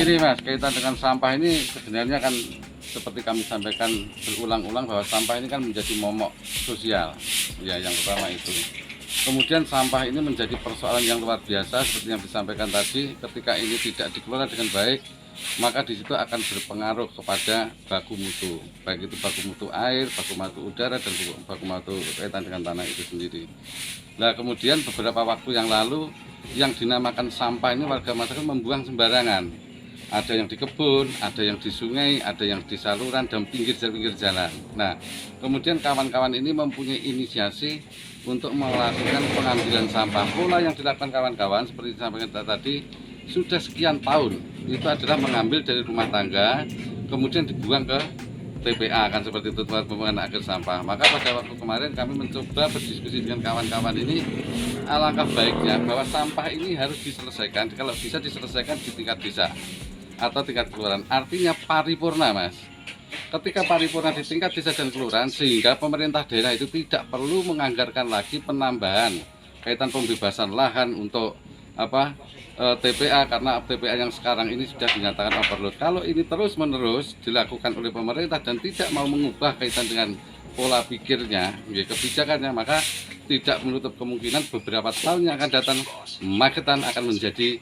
begini Mas, kaitan dengan sampah ini sebenarnya kan seperti kami sampaikan berulang-ulang bahwa sampah ini kan menjadi momok sosial. Ya, yang pertama itu. Kemudian sampah ini menjadi persoalan yang luar biasa seperti yang disampaikan tadi. Ketika ini tidak dikelola dengan baik, maka di situ akan berpengaruh kepada baku mutu, baik itu baku mutu air, baku mutu udara, dan baku mutu kaitan dengan tanah itu sendiri. Nah, kemudian beberapa waktu yang lalu yang dinamakan sampah ini warga masyarakat membuang sembarangan. Ada yang di kebun, ada yang di sungai, ada yang di saluran dan pinggir jalan. Nah, kemudian kawan-kawan ini mempunyai inisiasi untuk melakukan pengambilan sampah. Pola yang dilakukan kawan-kawan seperti disampaikan tadi sudah sekian tahun, itu adalah mengambil dari rumah tangga, kemudian dibuang ke TPA, kan seperti itu, tempat pembuangan akhir sampah. Maka pada waktu kemarin kami mencoba berdiskusi dengan kawan-kawan ini, alangkah baiknya bahwa sampah ini harus diselesaikan, kalau bisa diselesaikan di tingkat desa atau tingkat kelurahan. Artinya paripurna Mas. Ketika paripurna di tingkat desa dan kelurahan, sehingga pemerintah daerah itu tidak perlu menganggarkan lagi penambahan kaitan pembebasan lahan untuk TPA, karena TPA yang sekarang ini sudah dinyatakan overload. Kalau ini terus-menerus dilakukan oleh pemerintah dan tidak mau mengubah kaitan dengan pola pikirnya, kebijakannya, maka tidak menutup kemungkinan beberapa tahun yang akan datang Magetan akan menjadi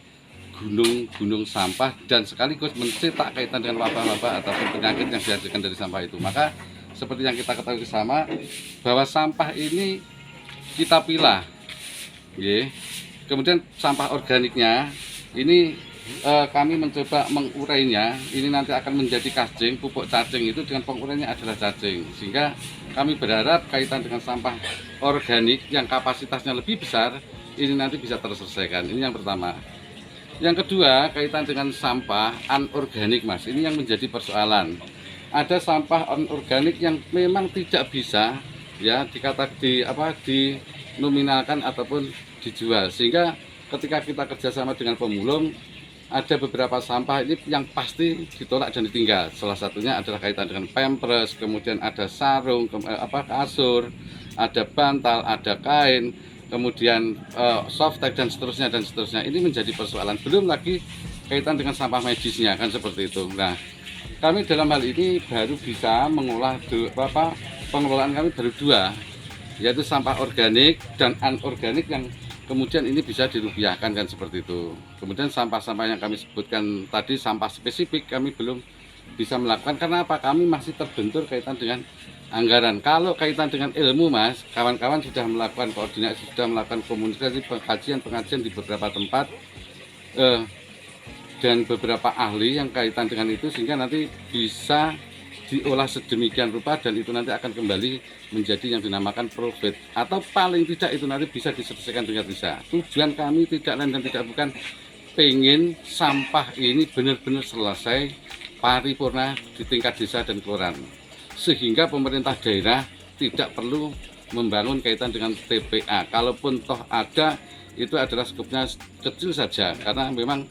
gunung-gunung sampah dan sekaligus mencetak kaitan dengan wabah-wabah ataupun penyakit yang dihasilkan dari sampah itu. Maka seperti yang kita ketahui bersama bahwa sampah ini kita pilah, kemudian sampah organiknya ini kami mencoba mengurainya. Ini nanti akan menjadi cacing, pupuk cacing itu dengan penguraiannya adalah cacing, sehingga kami berharap kaitan dengan sampah organik yang kapasitasnya lebih besar ini nanti bisa terselesaikan. Ini yang pertama. Yang kedua, kaitan dengan sampah anorganik Mas, ini yang menjadi persoalan. Ada sampah anorganik yang memang tidak bisa dinominalkan ataupun dijual, sehingga ketika kita kerjasama dengan pemulung, ada beberapa sampah ini yang pasti ditolak dan ditinggal. Salah satunya adalah kaitan dengan pampers, kemudian ada sarung, kasur, ada bantal, ada kain, kemudian softtek dan seterusnya dan seterusnya. Ini menjadi persoalan. Belum lagi kaitan dengan sampah medisnya, kan seperti itu. Nah, kami dalam hal ini baru bisa mengolah pengelolaan kami baru dua, yaitu sampah organik dan anorganik yang kemudian ini bisa dirupiahkan, kan seperti itu. Kemudian sampah-sampah yang kami sebutkan tadi, sampah spesifik kami belum bisa melakukan. Karena apa? Kami masih terbentur kaitan dengan anggaran. Kalau kaitan dengan ilmu Mas, kawan-kawan sudah melakukan koordinasi, sudah melakukan komunikasi, pengajian di beberapa tempat dan beberapa ahli yang kaitan dengan itu, sehingga nanti bisa diolah sedemikian rupa dan itu nanti akan kembali menjadi yang dinamakan profit, atau paling tidak itu nanti bisa diselesaikan dengan bisa. Tujuan kami tidak lain dan tidak bukan pengen sampah ini benar-benar selesai paripurna di tingkat desa dan kelurahan, sehingga pemerintah daerah tidak perlu membangun kaitan dengan TPA. Kalaupun toh ada, itu adalah skupnya kecil saja, karena memang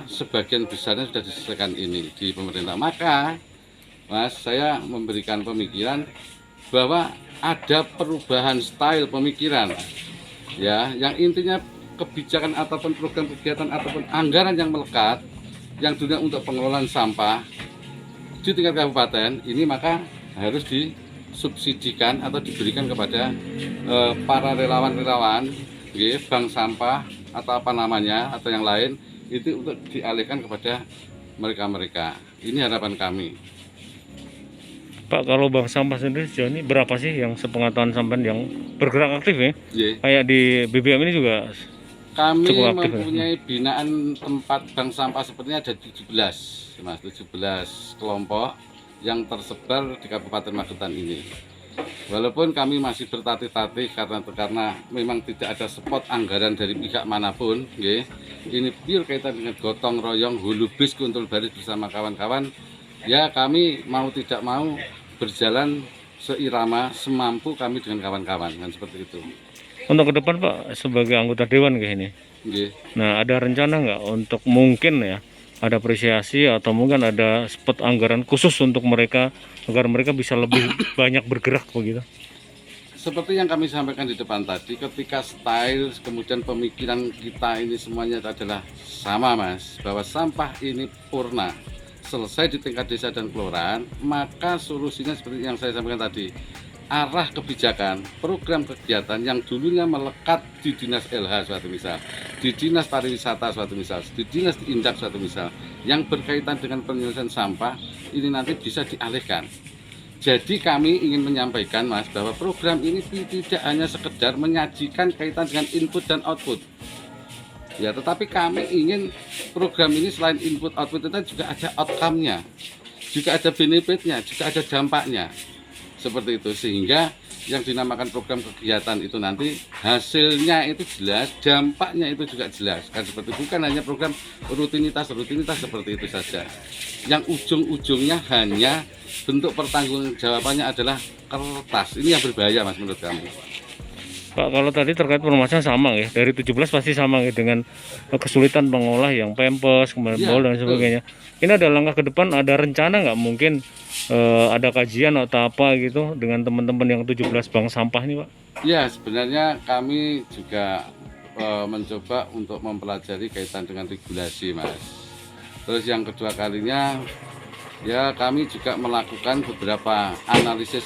sebagian besarnya sudah diselesaikan ini di pemerintah. Maka Mas, saya memberikan pemikiran bahwa ada perubahan style pemikiran, yang intinya kebijakan ataupun program kegiatan ataupun anggaran yang melekat yang digunakan untuk pengelolaan sampah di tingkat kabupaten ini, maka harus disubsidikan atau diberikan kepada para relawan-relawan, bank sampah atau atau yang lain, itu untuk dialihkan kepada mereka-mereka. Ini harapan kami. Pak, kalau bank sampah sendiri sejauh ini berapa sih yang sepengetahuan sampean yang bergerak aktif ya? Kayak di BBM ini juga kami cukup aktif, mempunyai binaan tempat bank sampah sepertinya ada 17 Mas, 17 kelompok yang tersebar di Kabupaten Magetan ini. Walaupun kami masih bertatih-tatih karena memang tidak ada spot anggaran dari pihak manapun, ini pure kaitan dengan gotong royong hulubis kuntul baris bersama kawan-kawan. Ya, kami mau tidak mau berjalan seirama semampu kami dengan kawan-kawan, kan seperti itu. Untuk ke depan Pak, sebagai anggota dewan kayak ini, nah ada rencana nggak untuk mungkin ya ada apresiasi atau mungkin ada spot anggaran khusus untuk mereka agar mereka bisa lebih banyak bergerak begitu? seperti yang kami sampaikan di depan tadi, ketika style kemudian pemikiran kita ini semuanya adalah sama Mas, bahwa sampah ini purna selesai di tingkat desa dan kelurahan, maka solusinya seperti yang saya sampaikan tadi, arah kebijakan, program kegiatan yang dulunya melekat di dinas LH suatu misal, di dinas pariwisata suatu misal, di dinas Indak suatu misal, yang berkaitan dengan penyelesaian sampah ini nanti bisa dialihkan. Jadi kami ingin menyampaikan Mas bahwa program ini tidak hanya sekedar menyajikan kaitan dengan input dan output. Ya, tetapi kami ingin program ini selain input output itu juga ada outcome-nya, juga ada benefit-nya, juga ada dampaknya. Seperti itu, sehingga yang dinamakan program kegiatan itu nanti hasilnya itu jelas, dampaknya itu juga jelas. Kan seperti bukan hanya program rutinitas seperti itu saja. Yang ujung-ujungnya hanya bentuk pertanggungjawabannya adalah kertas. Ini yang berbahaya Mas menurut kami. Pak, kalau tadi terkait permasalahan sama ya, dari 17 pasti sama ya, dengan kesulitan mengolah yang pempes, kemudian bol dan sebagainya. Ini ada langkah ke depan, ada rencana nggak mungkin ada kajian atau apa gitu dengan teman-teman yang 17 bank sampah ini Pak? Ya, sebenarnya kami juga mencoba untuk mempelajari kaitan dengan regulasi Mas. Terus yang kedua kalinya, ya kami juga melakukan beberapa analisis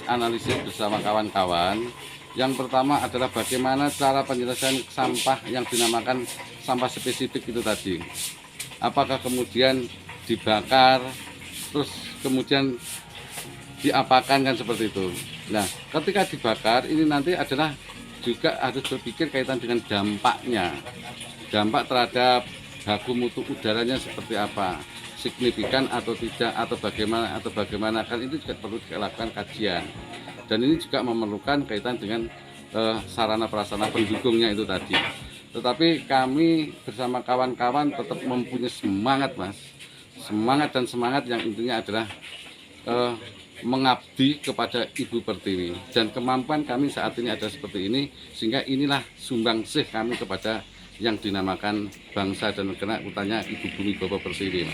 bersama kawan-kawan. Yang pertama adalah bagaimana cara penyelesaian sampah yang dinamakan sampah spesifik itu tadi. Apakah kemudian dibakar, terus kemudian diapakan kan seperti itu. Nah, ketika dibakar ini nanti adalah juga harus berpikir kaitan dengan dampaknya. Dampak terhadap baku mutu udaranya seperti apa, signifikan atau tidak, atau bagaimana kan itu juga perlu dilakukan kajian. Dan ini juga memerlukan kaitan dengan sarana prasarana pendukungnya itu tadi. Tetapi kami bersama kawan-kawan tetap mempunyai semangat Mas, semangat yang intinya adalah mengabdi kepada Ibu Pertiwi, dan kemampuan kami saat ini ada seperti ini, sehingga inilah sumbangsih kami kepada yang dinamakan bangsa dan negara, utamanya Ibu Bumi Bapak Pertiwi.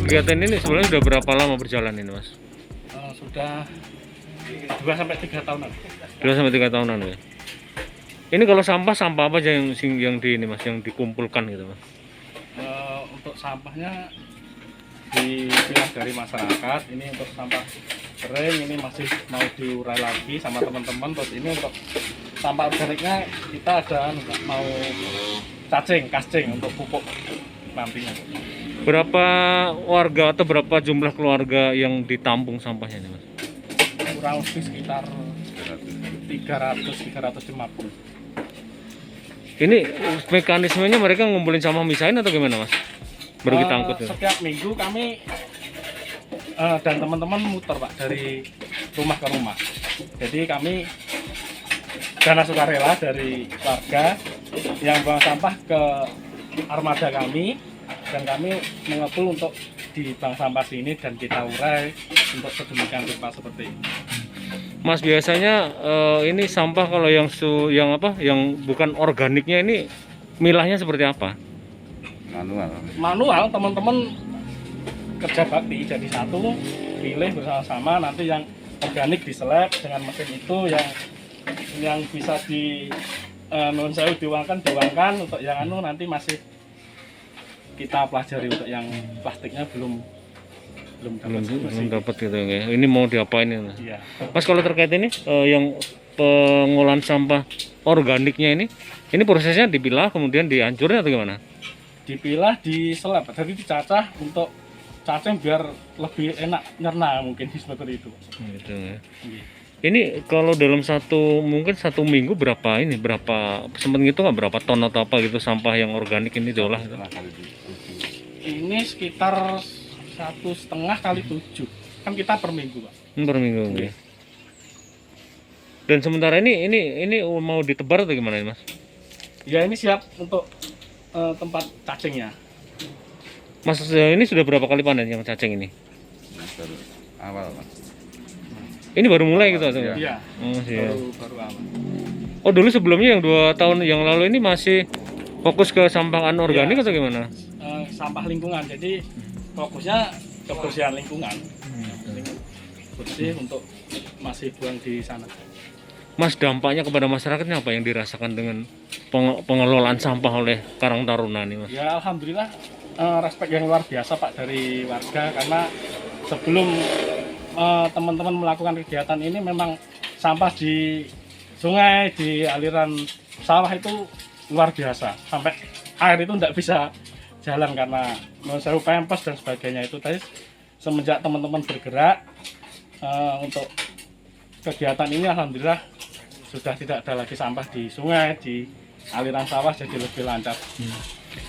Kegiatan ini sebenarnya sudah berapa lama berjalan ini Mas? Sudah 2-3 tahunan. 2-3 tahunan ya. Ini kalau sampah apa aja yang di ini Mas, yang dikumpulkan gitu Mas? Untuk sampahnya dipilah dari masyarakat. Ini untuk sampah kering ini masih mau diurai lagi sama teman-teman. Terus ini untuk sampah organiknya kita ada mau casing untuk pupuk nantinya. Berapa warga atau berapa jumlah keluarga yang ditampung sampahnya ini Mas? Kurang lebih sekitar 300-350. Ini mekanismenya mereka ngumpulin sampah misahin atau gimana Mas? Baru kita angkut ya? Setiap minggu kami dan teman-teman muter Pak dari rumah ke rumah. Jadi kami dana sukarela dari warga yang buang sampah ke armada kami, dan kami mengepul untuk di bank sampah sini dan kita urai untuk sedemikian rupa seperti ini. Mas, biasanya ini sampah kalau yang bukan organiknya ini milahnya seperti apa? Manual, teman-teman kerja bakti jadi satu, pilih bersama-sama, nanti yang organik diseleb dengan mesin itu, yang bisa diuangkan, untuk yang nanti masih kita pelajari, untuk yang plastiknya belum dapat gitu ya. Ini mau diapain ini? Iya. Mas, kalau terkait ini yang pengolahan sampah organiknya ini prosesnya dipilah kemudian dihancurin atau gimana? Dipilah, diseleb, jadi dicacah untuk cacing biar lebih enak nyerna, mungkin seperti itu. Gitu ya. Iya. Ini kalau dalam mungkin satu minggu berapa sempat gitu nggak, berapa ton atau apa gitu sampah yang organik ini diolah? Ini sekitar 1,5 kali 7, kan kita per minggu Pak. Per minggu ya. Dan sementara ini mau ditebar atau gimana Mas? Ya, ini siap untuk tempat cacingnya. Mas, ini sudah berapa kali panen yang cacing ini? Baru awal Mas. Ini baru mulai gitu atau? Iya. Oh, iya. Baru awal. Oh dulu sebelumnya yang 2 tahun yang lalu ini masih fokus ke sampah anorganik atau gimana? Sampah lingkungan, jadi fokusnya kebersihan lingkungan, bersih untuk masih buang di sana. Mas, dampaknya kepada masyarakatnya apa yang dirasakan dengan pengelolaan sampah oleh Karang Taruna ini, Mas? Ya alhamdulillah respek yang luar biasa Pak dari warga, karena sebelum teman-teman melakukan kegiatan ini memang sampah di sungai, di aliran sawah itu luar biasa, sampai air itu tidak bisa jalan karena sewu pempes dan sebagainya itu. Tadi semenjak teman-teman bergerak untuk kegiatan ini, alhamdulillah sudah tidak ada lagi sampah di sungai, di aliran sawah, jadi lebih lancar.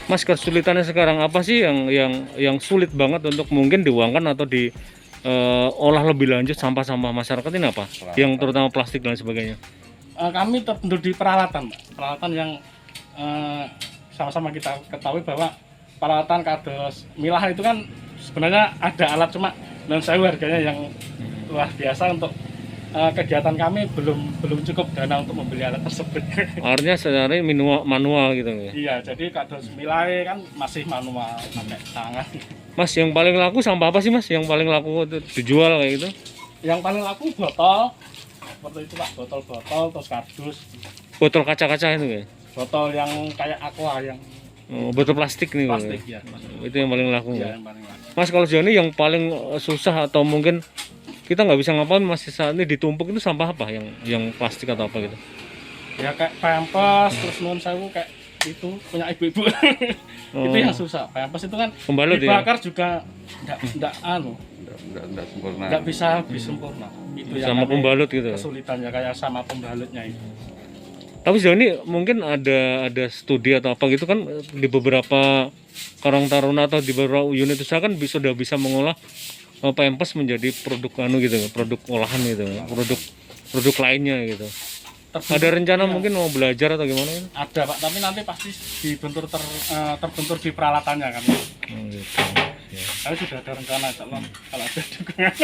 Mas, kesulitannya sekarang apa sih yang sulit banget untuk mungkin diuangkan atau diolah lebih lanjut sampah-sampah masyarakat ini apa? Yang terutama plastik dan sebagainya. Kami terbentur di peralatan, Pak. Peralatan yang sama-sama kita ketahui bahwa peralatan kados milah itu kan sebenarnya ada alat, cuma non sewu harganya yang luar biasa. Untuk kegiatan kami belum cukup dana untuk membeli alat tersebut. Artinya sebenarnya manual gitu ya. Iya, jadi kados milah kan masih manual pakai tangan. Mas, yang paling laku sampah apa sih, Mas? Yang paling laku dijual kayak gitu? Yang paling laku botol, seperti itu Pak, botol-botol, terus kardus, Botol kaca-kaca itu ya? botol yang kayak aqua, yang Oh, botol plastik nih. plastik Ya? ya. Itu yang paling laku. Iya, Ya? yang paling laku. Mas, kalau sejauh ini yang paling susah atau mungkin kita nggak bisa ngapain masih saat ini ditumpuk itu sampah apa? Yang plastik atau apa gitu? Ya kayak pampers, terus non sewu kayak itu punya ibu-ibu. Itu yang susah. Pampers itu kan Pembalut ya? dibakar juga enggak Enggak sempurna. enggak bisa habis sempurna. Itu yang Sama kami pembalut gitu. kesulitannya, kayak sama pembalutnya itu. Tapi sejauh ini mungkin ada studi atau apa gitu kan di beberapa Karang Taruna atau di beberapa unit usaha kan sudah bisa mengolah pempes menjadi produk gitu, produk olahan gitu, produk lainnya gitu. Ada rencana mungkin mau belajar atau gimana gitu? Ada Pak, tapi nanti pasti terbentur di peralatannya kan. Gitu. Ya. Kami sudah ada rencana kalau ada dukungan.